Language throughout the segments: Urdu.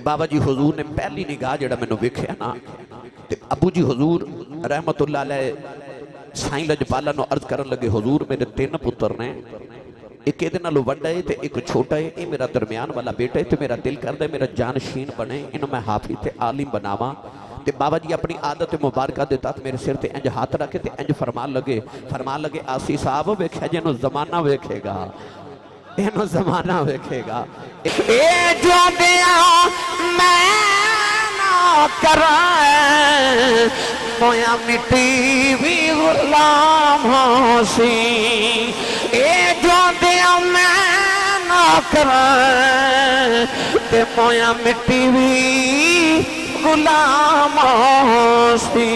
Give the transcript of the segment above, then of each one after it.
بابا جی حضور نے پہلی نگاہ جڑا میں نے ویکھیا نا تے ابو جی حضور رحمت اللہ علیہ سائیں لجپالا نو عرض کرن لگے حضور میرے 3 پتر نے، ایک ایدے نالو وڈا ہے تے ایک چھوٹا ہے، یہ میرا درمیان والا بیٹا ہے تے میرا دل کردا ہے میرا جانشین بنے، انہوں میں حافظ تے عالم بناواں۔ تے بابا جی اپنی عادت مبارکہ دے تحت میرے سر تے انج ہاتھ رکھے تے انج فرمان لگے آسی صاحب ویکھیا جنوں زمانہ ویکھے گا، اینو زمانہ ویکھے گا۔ اے جو دیا میں نہ کرائے مویا مٹی بھی غلام ہوسی، اے جو دیا میں نہ کرائے تے مویا مٹی بھی غلام ہوسی۔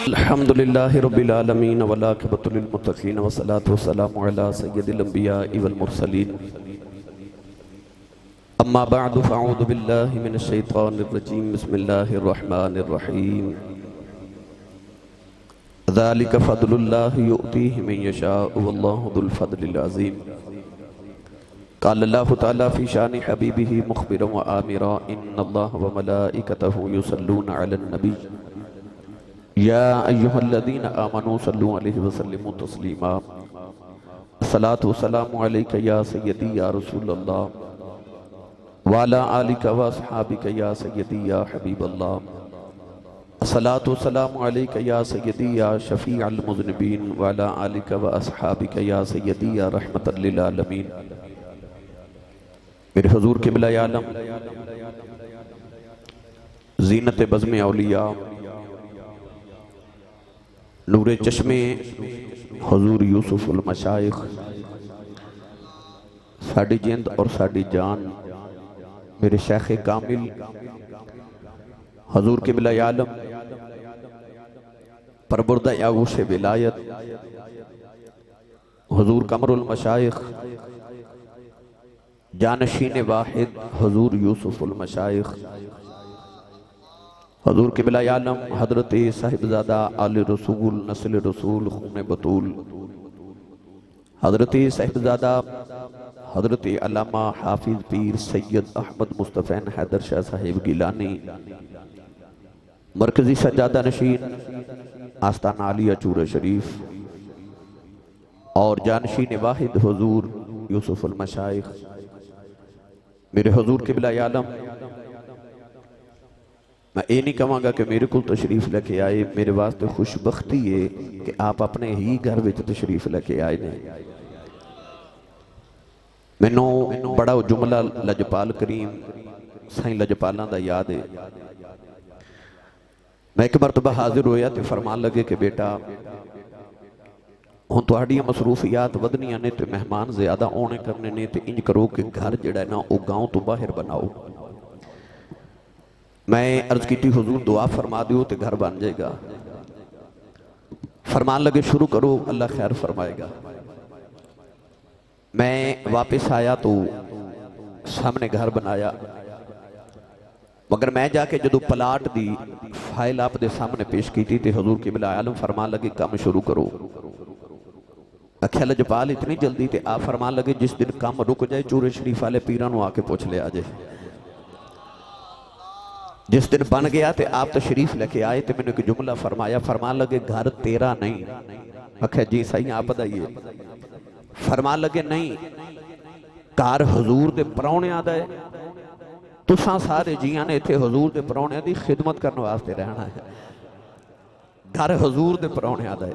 الحمدللہ رب العالمین والعاقبۃ للمتقین والصلاة والسلام علی سید الانبیاء والمرسلین، اما بعد فاعوذ باللہ من الشیطان الرجیم، بسم اللہ الرحمن الرحیم۔ ذالک فضل اللہ یؤتیہ من یشاء واللہ ذو الفضل العظیم۔ قال اللہ تعالی فی شان حبیبہ مخبرا وآمرا ان اللہ وملائکتہ یصلون علی النبی یا ایہا الذین آمنوا صلوا علیہ وسلموا تسلیما۔ الصلاة والسلام علیک یا سیدی یا رسول اللہ وعلی آلک واصحابک یا سیدی یا حبیب اللہ۔ الصلاة والسلام علیک یا سیدی یا شفیع المذنبین وعلی آلک واصحابک یا سیدی یا رحمت للعالمین۔ میرے حضور قبلہ عالم زینت بزم اولیاء نور چشم حضور یوسف المشائخ، ساڑی جند اور ساڑی جان میرے شیخ کامل حضور قبلہ عالم پربردہ یاغوش ولایت حضور قمر المشائخ جانشین واحد حضور یوسف المشائخ، حضور قبلہ عالم حضرت صاحبزادہ آل رسول نسل رسول خون بطول، حضرت صاحبزادہ حضرت علامہ حافظ پیر سید احمد مصطفی حیدر شاہ صاحب گیلانی، مرکزی سجادہ نشین آستان عالیہ چور شریف، اور جانشین واحد حضور یوسف المشائخ۔ میرے حضور قبلہ عالم میں یہ نہیں کہاں گا کہ میرے کو تشریف لے کے آئے، میرے واسطے خوش بختی ہے کہ آپ اپنے ہی گھر وچ تشریف لے کے آئے نے۔ میں نو بڑا جملہ لجپال کریم سائیں لجپالاں دا یاد ہے۔ میں ایک مرتبہ حاضر ہویا تے فرمان لگے کہ بیٹا ہون تہاڈیاں مصروفیات ودنیاں نے تے مہمان زیادہ اونے کرنے نے تے انج کرو کہ گھر جڑا ہے نا او گاؤں تو باہر بناؤ۔ میں عرض کی تھی حضور دعا فرما دیو تے گھر بن جائے گا۔ فرمان لگے شروع کرو اللہ خیر فرمائے گا۔ میں واپس آیا تو سامنے گھر بنایا، مگر میں جا کے جدو پلاٹ دی فائل آپ دے سامنے پیش کی تھی تے حضور قبلہ عالم فرمان لگے کام شروع کرو۔ اکھیا لجپال اتنی جلدی تے آپ فرمان لگے جس دن کام رک جائے چور شریف والے پیرانو آکے پوچھ لے آجے۔ جس دن بن گیا تے آپ تشریف لے کے آئے تے میں نے ایک جملہ فرمایا، فرمان لگے گھر تیرا نہیں۔ اکھیا جی صحیح آپ بتائیے۔ فرمان لگے نہیں کار حضور دے پرونے آدھا ہے، تساں سارے جیاں نے تھے حضور دے پرونے دی خدمت کرنے واسطے رہنا ہے، گھر حضور دے پرونے آدھا ہے۔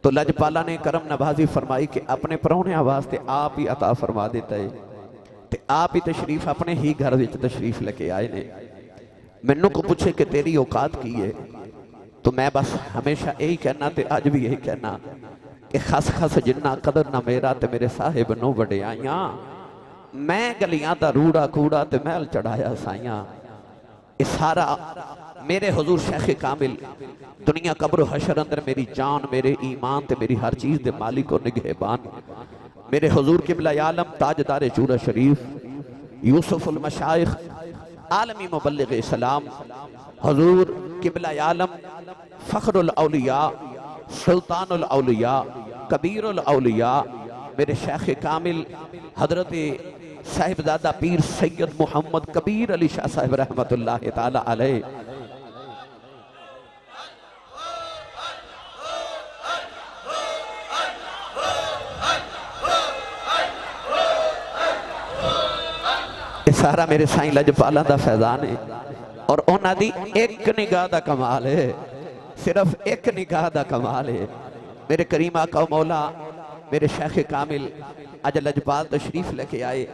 تو لجپالا نے کرم نوازی فرمائی کہ اپنے پرونے واسطے آپ ہی عطا فرما دیتا ہے تے آپ ہی تشریف اپنے ہی گھر وچ تشریف لے کے آئے نے۔ منوں کو پوچھے کہ تیری اوقات کی ہے تو میں بس ہمیشہ یہی کہنا تے آج بھی یہی کہنا کہ خس خس جنہ قدر نہ میرا تے میرے صاحب نو بڑے آئیاں، میں گلیاں دا روڑا کوڑا تے محل چڑھایا سائیاں۔ اس سارا میرے حضور شیخ کامل دنیا قبر و حشر اندر میری جان میرے ایمان تے میری ہر چیز دے مالک و نگہبان میرے حضور قبلہ عالم تاجدار چورہ شریف یوسف المشائخ عالمی مبلغ اسلام حضور قبلہ عالم فخر الاولیاء سلطان الاولیاء کبیر الاولیاء میرے شیخ کامل حضرت صاحبزادہ پیر سید محمد کبیر علی شاہ صاحب رحمت اللہ تعالی علیہ سارا میرے سائیں لجپالاں دا فیضان ہے اور انہاں دی ایک نگاہ دا کمال ہے، صرف ایک نگاہ دا کمال ہے۔ میرے کریم آقا و مولا میرے شیخ کامل اج لجپال تشریف لے کے آئے،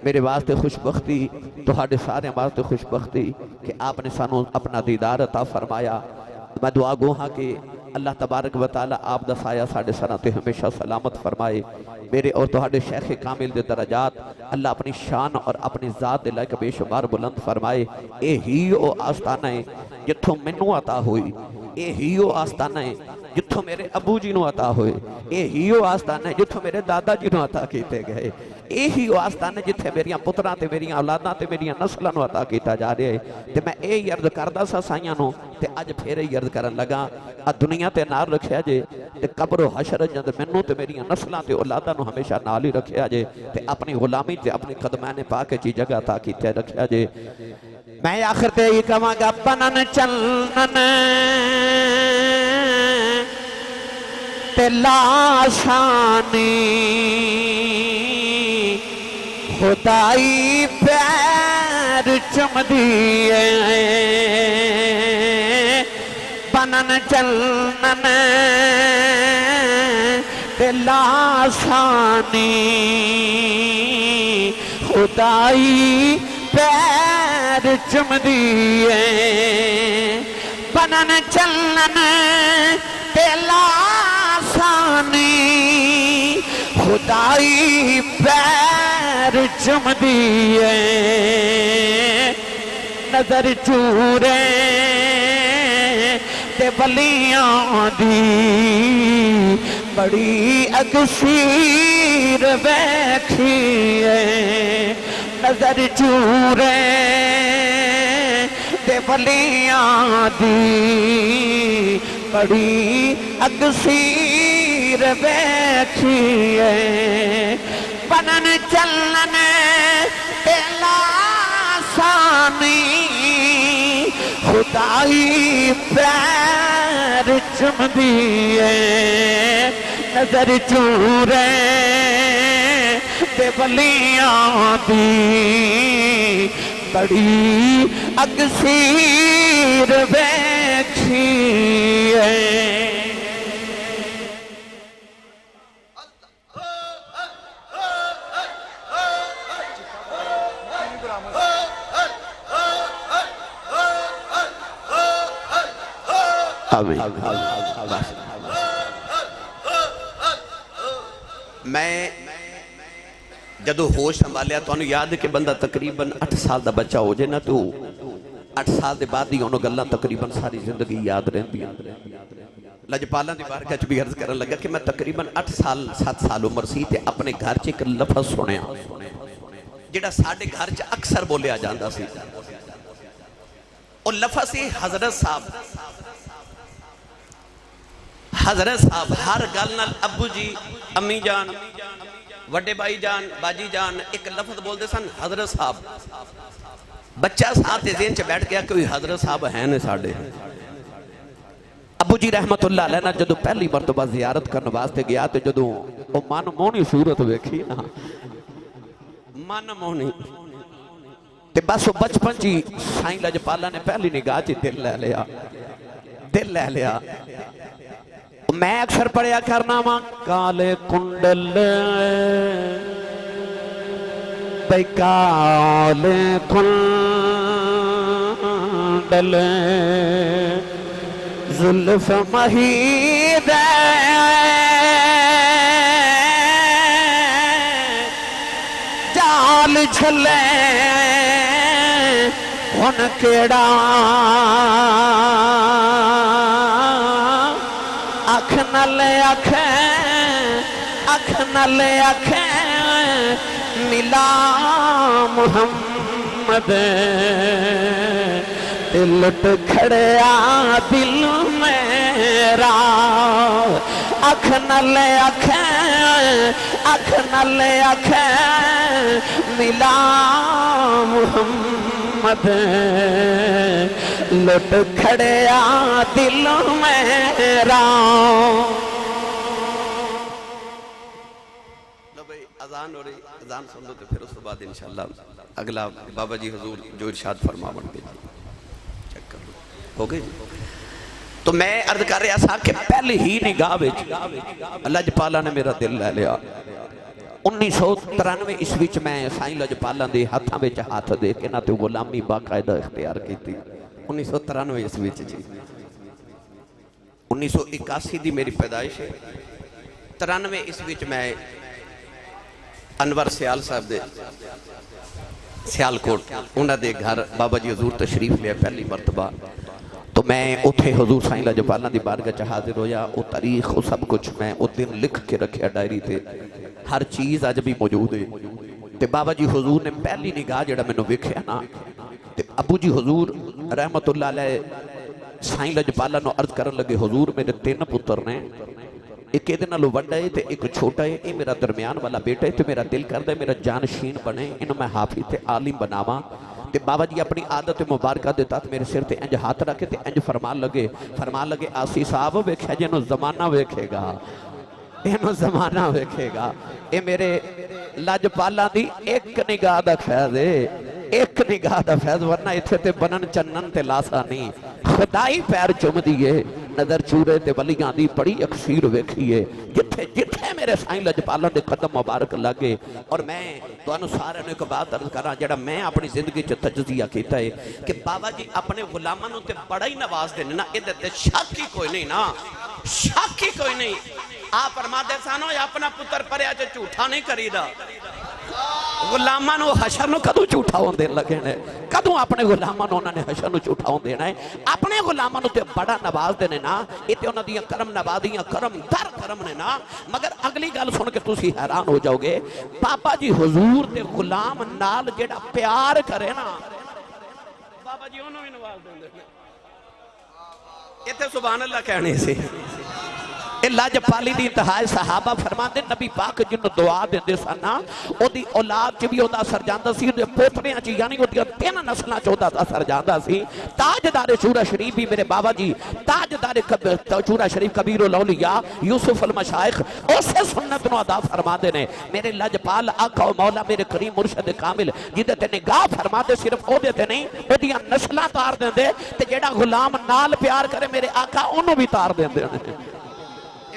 میرے واسطے خوشبختی تہاڈے سارے واسطے خوشبختی کہ آپ نے سانو اپنا دیدار عطا فرمایا۔ میں دعا گو ہاں کہ اللہ تبارک و تعالی آپ دا سایہ ساڑھے سرہ تے ہمیشہ سلامت فرمائے، میرے اور تہاڈے شیخ کامل دے درجات اللہ اپنی شان اور اپنی ذات دے لائک بے شمار بلند فرمائے۔ اے ہی او آستانہ ہے جتھوں منو عطا ہوئی، اے ہی او آستانہ ہے جتھوں میرے ابو جی نو عطا ہوئے، اے ہی او آستانہ ہے جتھوں میرے دادا جی نو عطا کیتے گئے، اے ہی او آستانہ جتھے میریاں پتراں تے میریاں اولاداں تے میریاں نسلاں نو عطا کیتا جا رہے تے میں اے یرد کردہ سا سائیاں نو تے اج پھر یرد کرن لگا دنیا تے نار رکھیا جے تے قبر و حشر جند منو تے میریاں نسلاں تے اولاداں نو ہمیشہ نال ہی رکھیا جے تے اپنی غلامی تے اپنی قدمین پاک چی جگہ عطا کیتے رکھیا جے۔ میں آخر تے ہی کہاں گا بنن چلن تے لاشانی خدائی پیر چم دیئے بنن چلن تے لاشانی خدائی پیر چم دیئے بنن چلن تے لاشانی خدائی پیر چم دیئے نظر چورے تے ولیاں دی بڑی اکثیر بیکھیے نظر چورے تے ولیاں دی بڑی اکثیر بیکھیے بنن چلن تے لاشانی خدائی پیر چم دیئے نظر چورے تے ولیاں دی بڑی اکثیر بیکھیے میں جدو ہوش سنبھالیا تو انہوں یاد ہے کہ بندہ تقریباً 8 سال دا بچہ ہو جائے نا تو 8 سال دے بعد ہی انہوں گلہ تقریباً ساری زندگی یاد رہتی ہیں۔ لجپالاں دی بارگاہ چ بھی عرض کرنے لگا کہ میں تقریباً 8 سال 7 سال عمر سی تے اپنے گھر چ ایک لفظ سنیا جڑا ساڈے گھر چ اکثر بولیا جاندا سی، اور لفظ سی حضرت صاحب۔ حضرت صاحب ہر گل نال ابو جی امی جان وڈے بھائی جان باجی جان ایک لفظ بولتے سن حضرت صاحب۔ بچہ ساتھ ذہن چ بیٹھ گیا کوئی حضرت صاحب ہیں نے ساڈے۔ ابو جی رحمت اللہ علیہ جدو پہلی مرتبہ زیارت کرنے واسطے گیا تو جدو وہ من مونی صورت ویکھی نا من مونی تے بس وہ بچپن جی سائیں لجپالاں نے پہلی نگاہ چ دل لے لیا۔ میں اکثر پڑھیا کرنا ماں کالے کنڈل بھئی کالے کنڈل زلف مہید جال جھلے ان کیڑا اکھ نلے اکھیں ملا محمد لٹ کھڑیا دل میرا اکھ نلے اکھیں ہے ملا محمد لٹ کھڑیا دل میرا. لو بھائی اذان ہو رہی, اذان سن لو تو پھر اس کے بعد انشاءاللہ اگلا بابا جی حضور جو ارشاد فرماون گے چیک کر لو. ہو گئی. تو میں عرض کر رہا سا کہ پہلے ہی نگاہ وچ لجپالا نے میرا دل لے لیا. 1993 عیسوی وچ میں سائیں لجپالا دے ہاتھاں وچ ہاتھ دے کے نہ تے غلامی باقاعدہ اختیار کیتی. 1993 عیسوی وچ جی. 1981 دی میری پیدائش ہے. 93 عیسوی وچ میں انور سیال صاحب دے سیالکوٹ انہاں دے گھر بابا جی حضور تشریف لیا پہلی مرتبہ. تو میں اتھے حضور سائیں لجپالا دی بارگاہ چ حاضر ہویا. او تاریخ او سب کچھ میں او دن لکھ کے رکھیا ڈائری تے, ہر چیز اج بھی موجود ہے. تے بابا جی حضور نے پہلی نگاہ جڑا مینوں ویکھیا نا, تے ابو جی حضور رحمت اللہ علیہ سائیں لجپالا نو عرض کرن لگے حضور میرے 3 پتر نے, ایک یہ نالوں وڈا ہے تے ایک چھوٹا ہے, یہ میرا درمیان والا بیٹا ہے تے میرا دل کردا ہے میرا جانشین بنے, انہوں میں حافظ تے عالم بناواں. تے بابا جی اپنی عادت مبارکہ دے تحت میرے سر تے انج ہاتھ رکھے تے انج فرمان لگے آسی صاحب ویکھیا جنوں زمانہ ویکھے گا, اینوں زمانہ ویکھے گا. اے میرے لجپالا دی ایک نگاہ دا فیض ہے, ایک نگاہ دا فیض, ورنہ اتھے تے بنن چنن تے لاسا نہیں. خدائی پیر چم دیئے نظر چورے تے ولیاں دی بڑی اکثیر ویکھیے جتھے جتھے میرے سائیں لجپالا دے قدم مبارک لگے. اور میں تانوں سارے نے ایک بات عرض کراں جڑا میں اپنی زندگی چ تجزیہ کیتا ہے کہ بابا جی اپنے غلاماں نوں تے بڑا ہی نواز دینے نا, ایدے تے شک ہی کوئی نہیں نا, شک ہی کوئی نہیں. آپ فرما دے سانو یا اپنا پتر پریا جو جھوٹا نہیں کری دا. غلاماں نو حشر نو کدوں جھوٹا ہون دین لگے نے, کدوں اپنے غلاماں نو انہاں نے حشر نو جھوٹا ہون دینا ہے. اپنے غلاماں نو تے بڑا نواز دینے نا, ایتے انہاں دیاں کرم نوازیاں کرم در کرم نے نا. مگر اگلی گل سن کے تسی حیران ہو جاؤ گے, بابا جی حضور تے غلام نال جڑا پیار کرے نا, بابا جی انہوں بھی نواز دیندے نے. ایتے سبحان اللہ کہنے سے لجپالی دی انتہائی صحابہ فرما دے نبی پاک جنہوں دعا دے دے سنا او دی اولاد چی بھی او دا سرجاندہ سی, او دے پوتریاں چی یعنی او دی 3 نسلہ چودہ دا سرجاندہ سی. تاجدار شورہ شریف بھی میرے بابا جی, تاجدار شورہ شریف کبیر الاولیاء یوسف المشائخ اسے سنت نو ادا فرما دے نے. میرے لجپال آقا و مولا میرے کریم مرشد کامل جدے تے نگاہ فرما دے صرف او دے تے نہیں, او دیاں نسلہ تار دے دے تے جیڑا غلام نال پیار کرے میرے آقا انہوں بھی تار دے دے.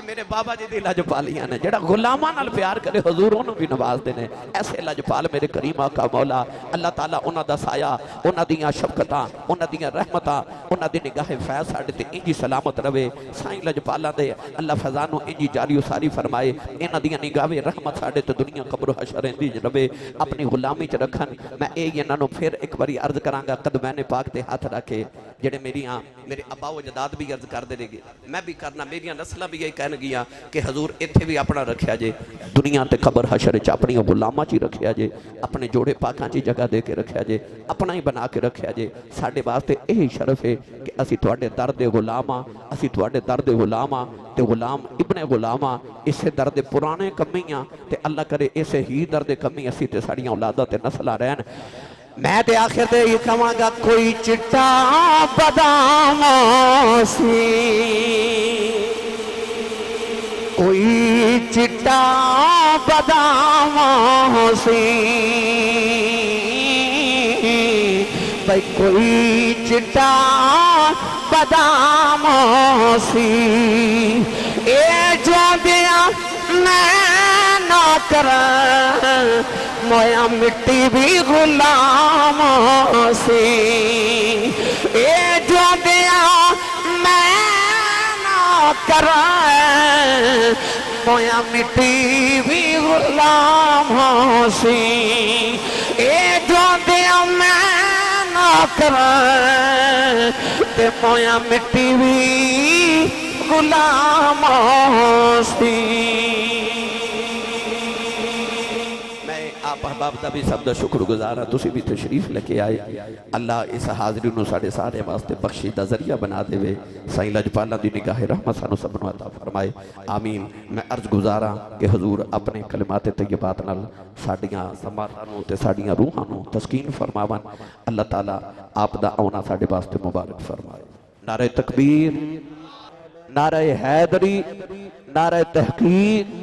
میرے بابا جی دی لجپالیاں نے جڑا غلاماں نال پیار کرے حضور انہوں بھی نواز دینے. ایسے لجپال میرے کریم آقا مولا اللہ تعالیٰ انہاں دا سایہ, انہاں دیاں شفقتاں, انہاں دیاں رحمتاں, انہاں دی نگاہ فیض ساڑھے تے انجی سلامت روے. سائیں لجپالا دے اللہ فضانو انجی جاری و ساری فرمائے, انہاں دیاں نگاہ رحمت ساڑھے تے دنیا قبر و حشر اندی روے. اپنی غلامی چ رکھن میں انہاں نو پھر ایک باری عرض کرانگا قدمین پاک تے ہاتھ رکھے جڑے میرے ابا و جداد بھی عرض کر دے گے, میں بھی کرنا, میری نسلہ بھی یہی کہنے گیا کہ حضور اتھے بھی اپنا رکھیا جے, دنیا تے قبر حشر چ اپنی غلاماں چی رکھیا جے, اپنے جوڑے پاکاں چی جگہ دے کے رکھیا جے, اپنا ہی بنا کے رکھیا جے. ساڑھے واسطے یہی شرف ہے کہ اسی تواڈے درد غلاماں, اسی تواڈے درد غلاماں تے غلام ابن غلاماں, اسے درد پرانے کمیاں تے اللہ کرے اسے ہی درد کمی اسی تے ساڑیاں اولادہ تے نسلہ رہن. میں تے آخر تے یہ کہاں گا کوئی چٹا بادام سی, کوئی چٹا بادام سی, بھائی کوئی چٹا بادام سی, اے جو دیا میں نہ کریں مویا مٹی بھی غلام سی, اے جو دیا میں نہ کریں مویا مٹی بھی غلام سی, اے جو دیا میں نہ کریں تے مویا مٹی بھی غلام سی. احباب دا بھی سب دا شکر گزارا تسی بھی تشریف لے آئے اللہ اس حاضری نو ساڑے سارے واسطے بخشی دا ذریعہ بنا دے وے سائیں لجپالا دی نگاہ رحمت سانو سبنو عطا فرمائے آمین میں عرض گزارا کہ حضور اپنے کلمات طیبات نال ساڑیاں سماعتانوں تے ساڑیاں روحانوں تسکین فرماوان اللہ تعالیٰ آپ دا آنا ساڑے واسطے مبارک فرمائے نعرہ تکبیر نعرہ حیدری نعرہ تحقیق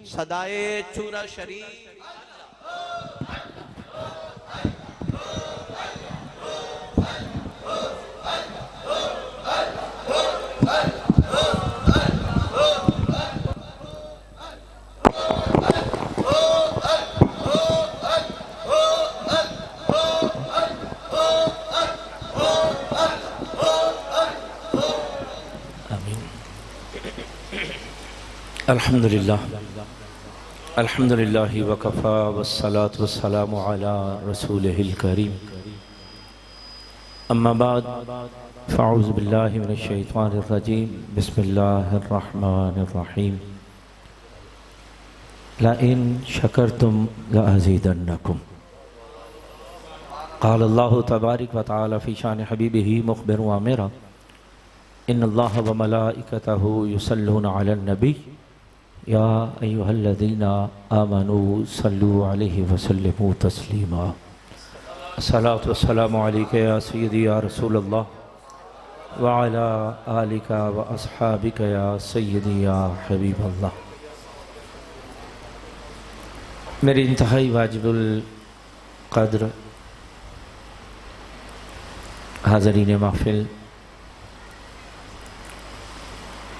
صدائے چورا شریف الحمدللہ وکفا والصلاة والسلام علی رسولہ الکریم اما بعد فاعوذ باللہ من الشیطان الرجیم بسم اللہ الرحمن الرحیم لئن شکرتم لأزیدنکم قال اللہ تبارک و تعالی فی شان حبیبہ مخبر وامرہ ان اللہ وملائکتہ یصلون علی النبی یا ایہا الذین آمنوا صلوا علیہ وسلموا تسلیما الصلاة والسلام علیکہ یا سیدی یا رسول اللہ وعلا آلکہ واصحابکہ یا سیدی یا حبیب اللہ میری انتہائی واجب القدر حاضرین محفل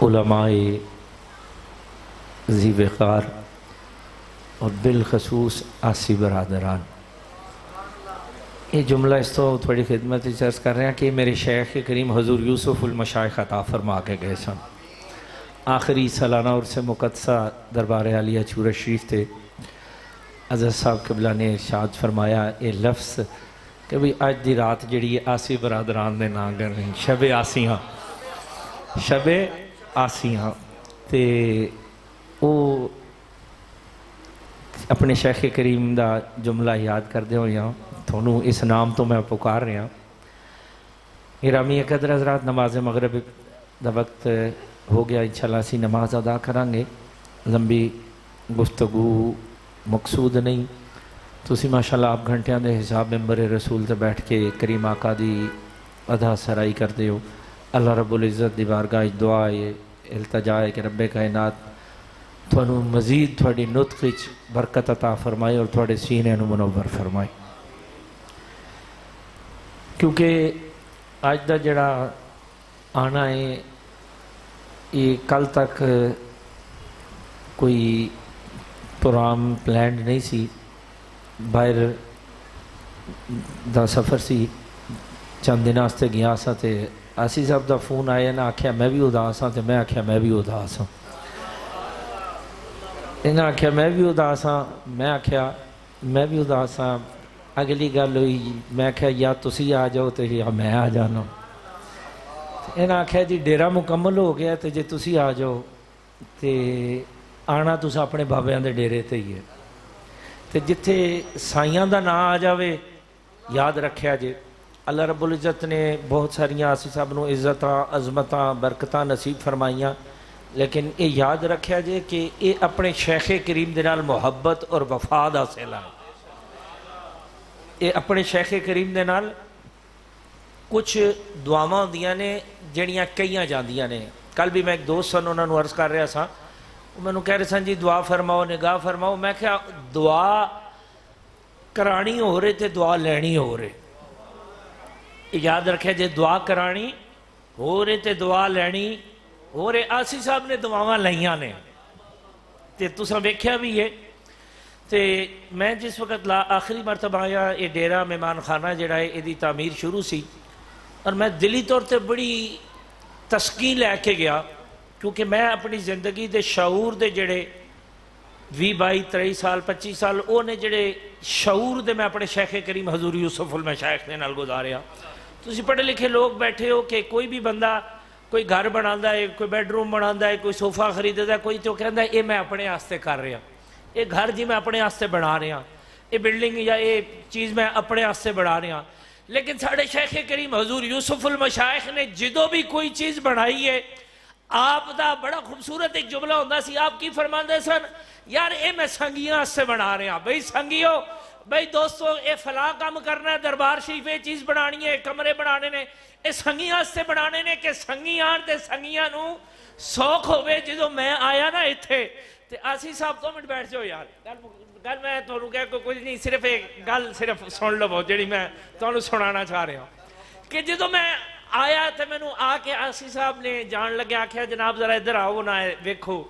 علماء ذی وقار اور بالخصوص آسی برادران یہ جملہ اس تو تھوڑی خدمت عرض کر رہے ہیں کہ میرے شیخ کریم حضور یوسف المشائخ عطا فرما کے گئے سن آخری سالانہ عرص مقدسہ دربار عالیہ چورا شریف تھے حضرت صاحب قبلہ نے ارشاد فرمایا یہ لفظ کہ بھئی آج دی رات جڑی آسی برادران دے نا گر رہی شب آسیاں تے وہ اپنے شیخ کریم دا جملہ یاد کر دے ہو یہاں تھونوں اس نام تو میں پکار رہا ہوں گرامی قدر حضرات نماز مغرب دا وقت ہو گیا انشاءاللہ اسی نماز ادا کرانگے لمبی گفتگو مقصود نہیں تو اسی ماشاءاللہ آپ گھنٹیاں دے حساب ممبر رسول تے بیٹھ کے کریم آقا دی ادا سرائی کر دے ہو اللہ رب العزت دی بارگاہ دعا ہے التجا ہے کہ رب کائنات تھوڑا مزید تھوڑی نطق برکت عطا فرمائے اور تھوڑے سینے منور فرمائے کیونکہ آج دا جڑا آنا ہے یہ کل تک کوئی پروگرام پلانڈ نہیں سی باہر دا سفر سی چند دن واسطے گیا سا تے آسی صاحب دا فون آیا نا آکھیا میں بھی اداس ہاں تے میں آکھیا میں بھی اداس ہاں انہیں آکھیا میں بھی اداس ہاں میں آکھیا میں بھی اداس ہاں اگلی گل ہوئی میں آکھیا یا تسی آ جاؤ تے یا میں آ جانا انہیں آکھیا جی ڈیرا مکمل ہو گیا تے جے تسی آ جاؤ تے آنا تسا اپنے بابیاں دے ڈیرے تے ہی ہے تے جتھے سائیاں دا نا آ جاوے یاد رکھیا جے اللہ رب العزت نے بہت ساریاں آسی صاحب نو عزتاں عظمتاں برکتاں نصیب فرمائیاں لیکن یہ یاد رکھیا جے کہ یہ اپنے شیخ کریم دے نال محبت اور وفاد حاصل ہے یہ اپنے شیخ کریم دے نال کچھ دعاواں ہوندیاں نے جڑیاں کئیاں جاندیاں نے کل بھی میں ایک دوست سن انہوں نے عرض کر رہا سا میں نے کہہ رہے سن جی دعا فرماؤ نگاہ فرماؤ میں کہا دعا کرانی ہو رہے تے دعا لینی ہو رہے یاد رکھے جے دعا کرانی ہو رہے تے دعا لینی ہو رہے آسی صاحب نے دعاواں لائیاں نے تے تساں ویکھیا بھی ہے تے میں جس وقت آخری مرتبہ آیا یہ ڈیرا مہمان خانہ جڑا ہے یہ تعمیر شروع سی اور میں دلی طور تے بڑی تسکین لے کے گیا کیونکہ میں اپنی زندگی دے شعور دے جڑے 20 22 23 سال 25 سال وہ نے جڑے شعور دے میں اپنے شیخ کریم حضور یوسف المشائخ نے نال گزاریا تسی پڑھے لکھے لوگ بیٹھے ہو کہ کوئی بھی بندہ کوئی گھر بناتا ہے کوئی بیڈ روم بناتا ہے کوئی صوفہ خریدتا ہے کوئی تو کہتا ہے یہ میں اپنے آستے کر رہا یہ گھر جی میں اپنے آستے بنا رہا یہ بلڈنگ یا یہ چیز میں اپنے واسطے بنا رہا، لیکن ساڑھے شیخ کریم حضور یوسف المشائخ نے جدو بھی کوئی چیز بنائی ہے، آپ دا بڑا خوبصورت ایک جملہ ہوندہ سی، آپ کی فرماندے سن یار اے میں سنگیاں سے بنا رہا، بھئی سنگیو، بھئی دوستو اے فلاں کام کرنا ہے، دربار شریف اے چیز بنانی ہے، کمرے بنانے نے، اے سنگیاں سے بنانے نے کہ سنگیاں تے سنگیاں نو سوکھ ہوئے جدو میں آیا نا اتھے تے آسی صاحب 2 منٹ بیٹھ جاؤ یار، گل میں تو رکھا کوئی نہیں، صرف ایک گل صرف سن لو جڑی میں تو سنانا چاہ رہا ہوں کہ جدو میں آیا تے میں نو آ کے آسی صاحب نے جان لگے آکھیا جناب ذرا ادھر آؤ نا ویکھو،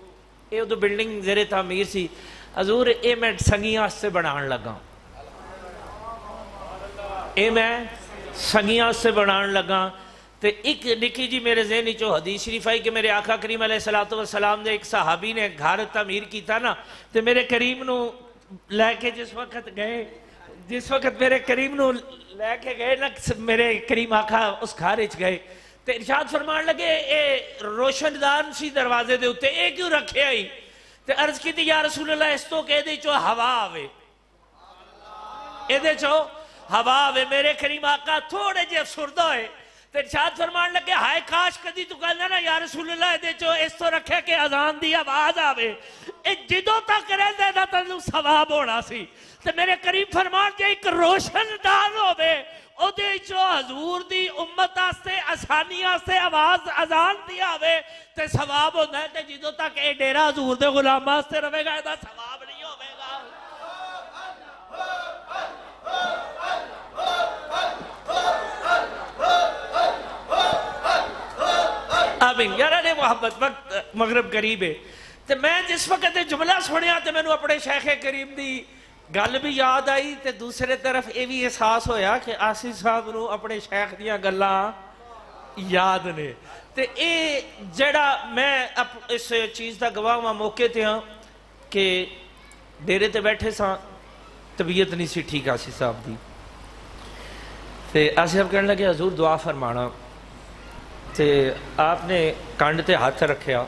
اے ادھو بلڈنگ زیر تعمیر سی، حضور اے میں سنگیاں سے بنان لگا، اے میں سنگیاں سے بنان لگا، تے ایک نکی جی میرے ذہنی چو حدیث شریف آئی کہ میرے آقا کریم علیہ السلام نے ایک صحابی نے گھر تعمیر کیتا نا، تے میرے کریم نو لے کے جس وقت میرے کریم نو لے کے گئے نا، میرے کریم آقا اس گھر اچ گئے تے ارشاد فرمان لگے اے روشن دان سی دروازے دے ہوتے اے کیوں رکھے آئی، تے عرض کی تھی یا رسول اللہ اس تو کہ دے چو ہوا آوے، اے دے چو ہوا آوے، میرے کریم آقا تھوڑے جے افسردہ ہوئے تے ارشاد فرمان لگے ہائے کاش کدی تو کہنا نا یا رسول اللہ دے جو اس تو رکھے کہ اذان دی آواز آوے، اے جدوں تک رہندے نا تنوں ثواب ہونا سی، تے میرے کریم فرمان جے ایک روشن دان ہوے او دے جو حضور دی امت آستے آسانی آستے آواز اذان دی آوے تے ثواب ہونا ہے، تے جدوں تک اے ڈیرہ حضور دے غلام آستے رہے گا ایدہ ثواب نہیں ہوے گا۔ آمین یارہ محبت، وقت مغرب قریب ہے، تے میں جس وقت جملہ سنیا تے میں نے اپنے شیخ کریم دی گل بھی یاد آئی تے دوسرے طرف یہ بھی احساس ہویا کہ آسی صاحب نو اپنے شیخ دیا گلاں یاد نے، تے اے جڑا میں اس چیز دا گواہ ہوا موقع تے ہاں کہ ڈیرے تے بیٹھے ساں، طبیعت نہیں سی ٹھیک آسی صاحب دی، تے آسی صاحب کہنے لگے حضور دعا فرمانا، تے آپ نے کانڈ تے ہاتھ رکھیا،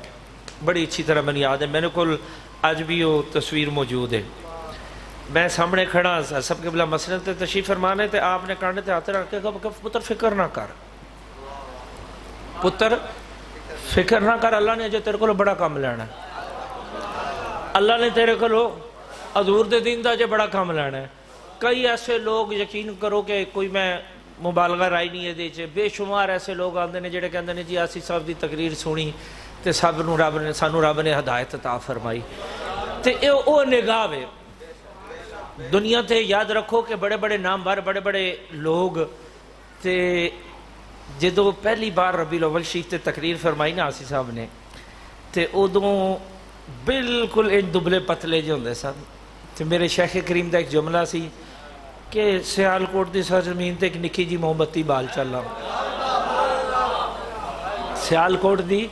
بڑی اچھی طرح میں یاد ہے، میں نے کل آج بھی وہ تصویر موجود ہے، میں سامنے کھڑا سب قبلہ مسجد تے تشریف فرمانے تے آپ نے کانڈ تے ہاتھ رکھ کے کہا پتر فکر نہ کر، پتر فکر نہ کر، اللہ نے جو تیرے کو بڑا کام لینا ہے، اللہ نے تیرے کو حضور دے دین دا جو بڑا کام لینا ہے۔ کئی ایسے لوگ یقین کرو کہ کوئی میں مبالغہ رائی نہیں ہے دے چھے، بے شمار ایسے لوگ آندے نے جڑے کہندے نے جی آسی صاحب دی تقریر سنی تے سانو رب نے ہدایت عطا فرمائی، تے او نگاہ ہے دنیا تے یاد رکھو کہ بڑے بڑے نامور بڑے بڑے لوگ تے جدو پہلی بار ربیع الاول شریف تے تقریر فرمائی نا آسی صاحب نے تے ادوں بالکل ان دبلے پتلے جو ہوندے سن، تے میرے شیخ کریم دا ایک جملہ سی کہ سیالکوٹ دی سرزمین تے ایک نکی جی موم بتی بال چلا، سیالکوٹ دی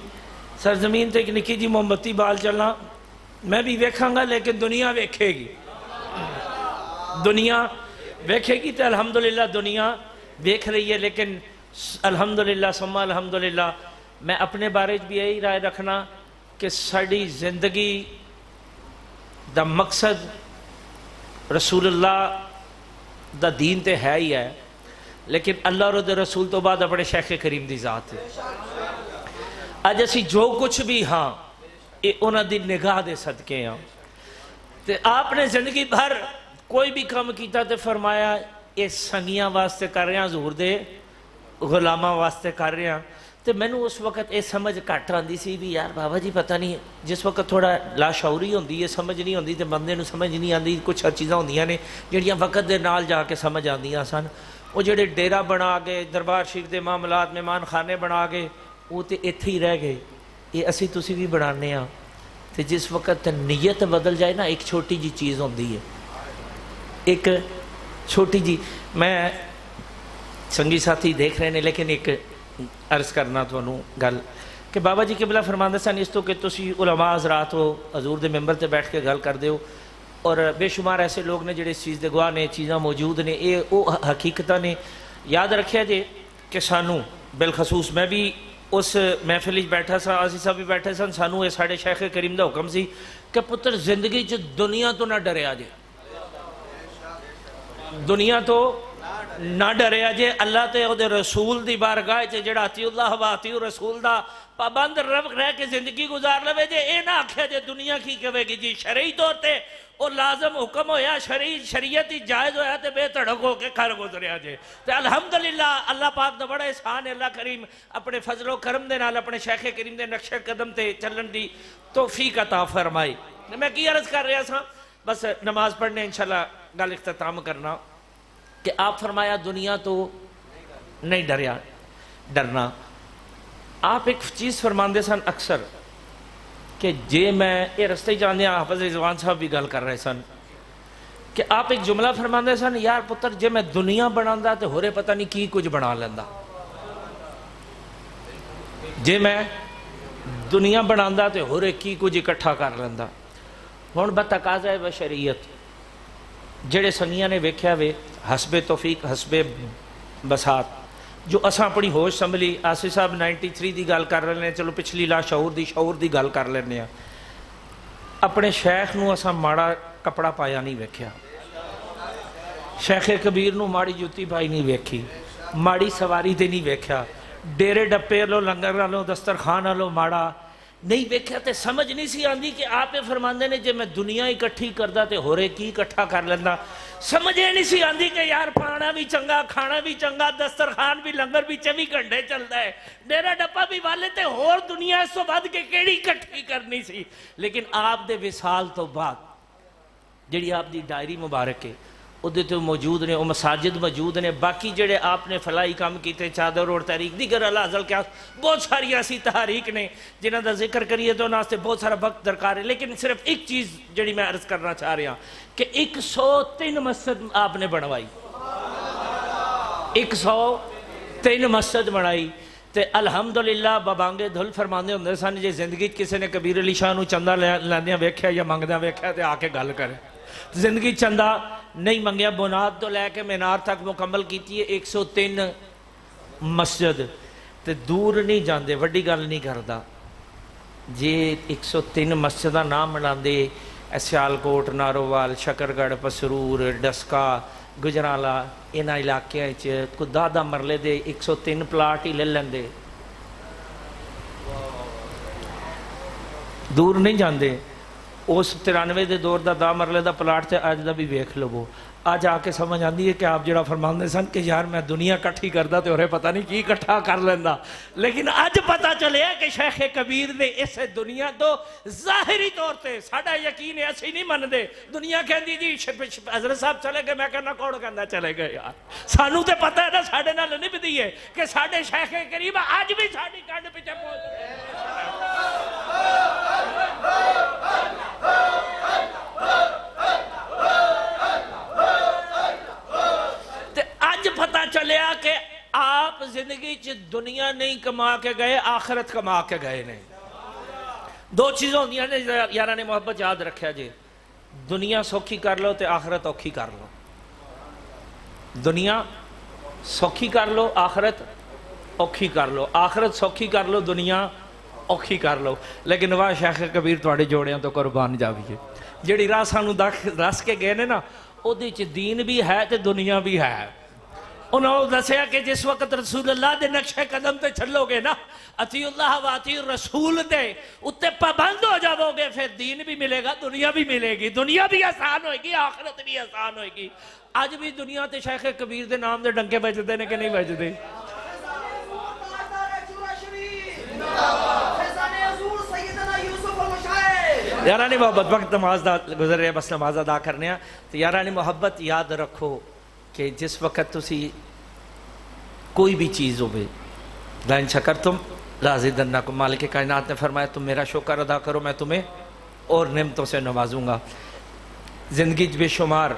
سرزمین تے ایک نکی جی موم بتی بال چلا، میں بھی ویکھاں گا لیکن دنیا ویکھے گی، دنیا ویکھے گی تے الحمدللہ دنیا ویکھ رہی ہے، لیکن الحمدللہ ثم الحمدللہ میں اپنے بارے بھی یہی رائے رکھنا کہ ساری زندگی دا مقصد رسول اللہ دا دین تے ہے ہی ہے، لیکن اللہ اور دے رسول تو بعد اپنے شیخ کریم دی ذات ہے، آج اسی جو کچھ بھی ہاں یہ انہاں دی نگاہ دے صدقے ہاں، تے آپ نے زندگی بھر کوئی بھی کام کیتا تے فرمایا یہ سنگیاں واسطے کر رہے ہیں، حضور دے غلامہ واسطے کر رہے ہیں، تے میں نے اس وقت یہ سمجھ کٹ آندی سی بھی یار بابا جی پتہ نہیں جس وقت تھوڑا لاشعوری ہوندی ہے سمجھ نہیں ہوندی تے بندے نو سمجھ نہیں آندی، کچھ چیزاں ہوندیاں نے جڑیاں وقت دے نال جا کے سمجھ آندیاں سن، وہ جڑے ڈیرہ بنا گئے دربار شریف دے معاملات مہمان خانے بنا گئے وہ تے ایتھے ہی رہ گئے، یہ اسی تسی بھی بنانے ہاں، تے جس وقت نیت بدل جائے نا ایک چھوٹی جی چیز ہوندی ہے، ایک چھوٹی جی، میں سنگی ساتھی دیکھ رہے ہیں لیکن ایک عرض کرنا تو انہوں گل کہ بابا جی قبلہ فرماندہ سن اس تو کہ تسی علماء حضرات ہو حضور دے ممبر تے بیٹھ کے گل کر دیو، اور بے شمار ایسے لوگ نے جڑے اس چیز دے گواہ نے چیزاں موجود نے، یہ وہ حقیقتہ نے یاد رکھیا جے کہ سانو بالخصوص میں بھی اس محفل بیٹھا سا، آسی صاحب بھی بیٹھے سن، سانو یہ ساڑھے شیخ کریم دا حکم سی کہ پتر زندگی چ دنیا تو نہ ڈریا جے، دنیا تو نہ ڈریا جے اللہ تے او دے رسول دی بارگاہ چ جڑا اتی اللہ و اتی رسول دا پابند رہ کے زندگی گزار لوے جے اے نہ آکھیا جے دنیا کی کہے گی جی شرعی طور تے او لازم حکم ہویا شریعت ہی جائز ہویا تے بے تڑک ہو کے کھر گزریا جے تے الحمدللہ اللہ پاک دا بڑا احسان ہے اللہ کریم اپنے فضل و کرم دے نال اپنے شیخ کریم دے نقش قدم تے چلن دی توفیق عطا فرمائی میں کی عرض کر رہا تھا بس نماز پڑھنے انشاءاللہ گل اختتام کرنا کہ آپ فرمایا دنیا تو نہیں ڈرنا آپ ایک چیز فرماندے سن اکثر کہ جے میں یہ رستے جانے حافظ رضوان صاحب بھی گل کر رہے سن کہ آپ ایک جملہ فرماندے سن یار پتر جے میں دنیا بناندہ تے ہورے پتہ نہیں کی کچھ بنا لیندہ جے میں دنیا بناندہ تے ہورے کی کچھ اکٹھا کر لیندہ ہون بتقاضہ بشریت جڑے سنگیاں نے ویکھیا وے حسب توفیق حسب بسات جو اساں اپنی ہوش سنبھلی آصف صاحب 93 دی گل کر رہے ہیں چلو پچھلی لا شعور دی گل کر لینے ہیں اپنے شیخ نو اساں ماڑا کپڑا پایا نہیں ویکھیا شیخ کبیر نو ماڑی جوتی پائی نہیں ویکھی ماڑی سواری تے نہیں ویکھیا ڈیرے ڈپے لو لنگر لو دسترخوان لو ماڑا نہیں ویکھیا تے سمجھ نہیں سی آندی کہ آپ فرماندے نے جے میں دنیا اکٹھی کردہ تے ہورے کی اکٹھا کر لیندہ سمجھے نہیں سی آندی کہ یار پانا بھی چنگا کھانا بھی چنگا دسترخوان بھی لنگر بھی 24 گھنٹے چلتا ہے ڈیرا ڈپا بھی والے تے ہور دنیا اس تو بعد کے کیڑی اکٹھی کرنی سی لیکن آپ دے وصال تو بعد جڑی آپ دی ڈائری مبارک ہے ادھے تو موجود نے وہ مساجد موجود نے باقی جڑے آپ نے فلائی کام کیتے چادر اور تحریک دیگر اللہ عزل کیا بہت ساری ایسی تحریک نے جنہاں دا ذکر کریے تو ناستے بہت سارا وقت درکار ہے لیکن صرف ایک چیز جڑی میں عرض کرنا چاہ رہا ہوں کہ 103 مسجد آپ نے بنوائی 103 مسجد بنائی تے الحمدللہ بابانگے دھل فرماندے ہوندے سن جے زندگی کسی نے کبیر علی شاہ نو چندہ لیندیاں ویکھیا یا منگدیاں ویکھیا تے آ کے گل کرے زندگی چندہ نہیں منگیا بنیاد تو لے کے مینار تک مکمل کیتی ہے 103 مسجد تے دور نہیں جاندے وڈی گل نہیں کردا جے 103 مسجدہ نام بناندے سیالکوٹ نارووال شکرگڑھ پسرور ڈسکا گجرالہ انہاں علاقے کوئی دادا مرلے دے 103 پلاٹ ہی لے لیندے دور نہیں جاندے اس 93 دے دور دا مرلے دا پلاٹ تے آج دا بھی ویکھ لو آج آ کے سمجھ آندی ہے کہ آپ جڑا فرماندے سن کہ یار میں دنیا کٹھی کردا تے اورے پتہ نہیں کی کٹھا کر لیندا لیکن آج پتہ چلے کہ شیخ کبیر نے اس دنیا تو ظاہری طور تے ساڈا یقین ہے اسی نہیں مندے دنیا کہندی جی حضرت صاحب چلے گئے میں کہنا کون کہندا چلے گئے یار سانو تے پتہ ہے نا ساڈے نال نہیں بدی ہے کہ ساڈے شیخ کریم آج بھی ساڈی کنڈ پیچھے پہنچ پتہ چلیا کہ آپ زندگی دنیا نہیں کما کے گئے آخرت کما کے گئے نے دو چیزوں ہوندیاں نے یاراں نے محبت یاد رکھیا جی دنیا سوکھی کر لو تے آخرت اوکھی کر لو دنیا سوکھی کر لو آخرت اوکھی کر لو آخرت سوکھی کر لو دنیا اوکھی کر لو لیکن واہ شیخ کبیر تواڈے جوڑیاں تو قربان جاویے جڑی راہ سانو دس کے گئے نے نا او دے چ دین بھی ہے تے دنیا بھی ہے انہوں نے دسیا کہ جس وقت رسول اللہ دے نقشہ قدم تے چلو گے نا اتی اللہ و اتی رسول دے اتے پابند ہو جاؤ گے پھر دین بھی ملے گا دنیا بھی ملے گی دنیا بھی آسان ہوئے گی آخرت بھی آسان ہوئے گی آج بھی دنیا تے شیخ کبیر دے نام دے ڈنکے بجدے نے کہ نہیں بجدے یارانی محبت وقت نماز دا گزر رہے بس نماز ادا کرنے ہیں تو یارانی محبت یاد رکھو کہ جس وقت تسی کوئی بھی چیز ہوئے لائن شکرتم لازیدنکم مالک کائنات نے فرمایا تم میرا شکر ادا کرو میں تمہیں اور نعمتوں سے نوازوں گا زندگی بے شمار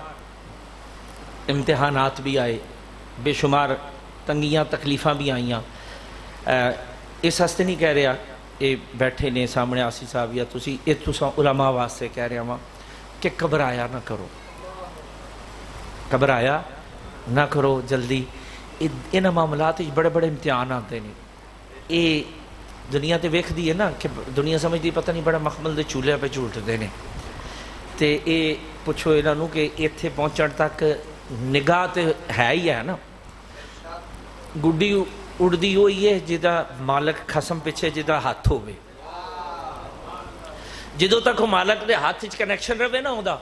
امتحانات بھی آئے بے شمار تنگیاں تکلیفاں بھی آئیاں اس ہستے نہیں کہہ رہا یہ بیٹھے نے سامنے آسی صاحب یا تسی یہ تساں علماء واسطے کہہ رہا ہوں کہ گھبرایا نہ کرو گھبرایا نہ کرو جلدی انہاں معاملات بڑے بڑے امتحان آتے ہیں یہ دنیا تے ویکھ دی ہے نا کہ دنیا سمجھ دی پتہ نہیں بڑا مخمل دے چولہے پہ جھولٹ دے نے تے اے پوچھو انہاں نوں کہ ایتھے پہنچن تک ਨਿਗਾਹ ਤੇ ਹੈ ਹੀ ਹੈ ਨਾ, ਗੁੱਡੀ ਉੜਦੀ ਹੋਈ ਹੈ ਜਿਹਦਾ ਮਾਲਕ ਖਸਮ ਪਿੱਛੇ ਜਿਹਦਾ ਹੱਥ ਹੋਵੇ। ਜਦੋਂ ਤੱਕ ਉਹ ਮਾਲਕ ਦੇ ਹੱਥ 'ਚ ਕਨੈਕਸ਼ਨ ਰਵੇ ਨਾ ਉਹਦਾ,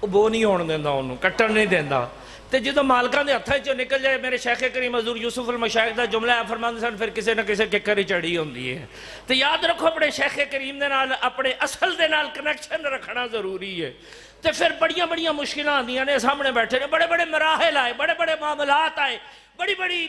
ਉਹ ਬੋ ਨਹੀਂ ਹੋਣ ਦਿੰਦਾ, ਉਹਨੂੰ ਕੱਟਣ ਨਹੀਂ ਦਿੰਦਾ। ਤੇ ਜਦੋਂ ਮਾਲਕਾਂ ਦੇ ਹੱਥਾਂ 'ਚੋਂ ਨਿਕਲ ਜਾਏ, ਮੇਰੇ ਸ਼ੇਖ ਕਰੀਮ ਹਜ਼ੂਰ ਯੂਸੁਫ ਅਲ ਮਸ਼ਾਇਖ ਦਾ ਜੁਮਲਾ ਹੈ, ਫਰਮਾਉਂਦੇ ਸਨ ਫਿਰ ਕਿਸੇ ਨਾ ਕਿਸੇ ਕਿੱਕਰ ਹੀ ਚੜੀ ਹੁੰਦੀ ਹੈ। ਤੇ ਯਾਦ ਰੱਖੋ ਆਪਣੇ ਸ਼ੇਖ ਕਰੀਮ ਦੇ ਨਾਲ, ਆਪਣੇ ਅਸਲ ਦੇ ਨਾਲ ਕਨੈਕਸ਼ਨ ਰੱਖਣਾ ਜ਼ਰੂਰੀ ਹੈ। ਤੇ ਫਿਰ ਬੜੀਆਂ ਬੜੀਆਂ ਮੁਸ਼ਕਿਲਾਂ ਆਉਂਦੀਆਂ ਨੇ, ਸਾਹਮਣੇ ਬੈਠੇ ਨੇ, ਬੜੇ ਬੜੇ ਮਰਾਹਿਲ ਆਏ, ਬੜੇ ਬੜੇ ਮਾਮਲਾਤ ਆਏ, ਬੜੀ ਬੜੀ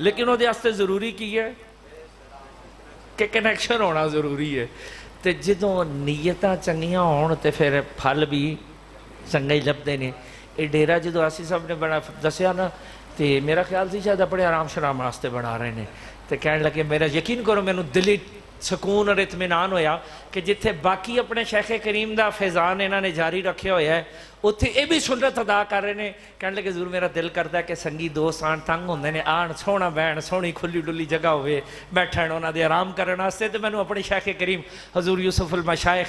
ਲੇਕਿਨ ਉਹਦੇ ਵਾਸਤੇ ਜ਼ਰੂਰੀ ਕੀ ਹੈ ਕਿ ਕਨੈਕਸ਼ਨ ਹੋਣਾ ਜ਼ਰੂਰੀ ਹੈ। ਤੇ ਜਦੋਂ ਨੀਅਤਾਂ ਚੰਗੀਆਂ ਹੋਣ ਤੇ ਫਿਰ ਫਲ ਵੀ ਚੰਗੇ ਹੀ ਲੱਭਦੇ ਨੇ। ਇਹ ਡੇਰਾ ਜਦੋਂ ਆਸੀ ਸਾਹਿਬ ਨੇ ਬਣਾ ਦੱਸਿਆ ਨਾ, ਤੇ ਮੇਰਾ ਖਿਆਲ ਸੀ ਸ਼ਾਇਦ ਆਪਣੇ ਆਰਾਮ ਸ਼ਰਾਮ ਵਾਸਤੇ ਬਣਾ ਰਹੇ ਨੇ। ਤੇ ਕਹਿਣ ਲੱਗੇ ਮੇਰਾ ਯਕੀਨ ਕਰੋ ਮੈਨੂੰ ਦਿਲੀ ਸਕੂਨ ਔਰ ਇਤਮੀਨਾਨ ਹੋਇਆ ਕਿ ਜਿੱਥੇ ਬਾਕੀ ਆਪਣੇ ਸ਼ੇਖ ਕਰੀਮ ਦਾ ਫੈਜ਼ਾਨ ਇਹਨਾਂ ਨੇ ਜਾਰੀ ਰੱਖਿਆ ਹੋਇਆ ਹੈ, ਉੱਥੇ ਇਹ ਵੀ ਸੁਨਨਤ ਅਦਾ ਕਰ ਰਹੇ ਨੇ। ਕਹਿਣ ਲੱਗੇ ਜ਼ਰੂਰ ਮੇਰਾ ਦਿਲ ਕਰਦਾ ਕਿ ਸੰਗੀ ਦੋਸਤ ਆਣ, ਤੰਗ ਹੁੰਦੇ ਨੇ, ਆਣ ਸੋਹਣਾ ਬਹਿਣ, ਸੋਹਣੀ ਖੁੱਲੀ ਡੁੱਲੀ ਜਗ੍ਹਾ ਹੋਵੇ ਬੈਠਣ ਉਹਨਾਂ ਦੇ ਆਰਾਮ ਕਰਨ ਵਾਸਤੇ। ਤੇ ਮੈਨੂੰ ਆਪਣੇ ਸ਼ੇਖ ਕਰੀਮ ਹਜ਼ੂਰ ਯੂਸੁਫ ਅਲ ਮਸ਼ਾਇਖ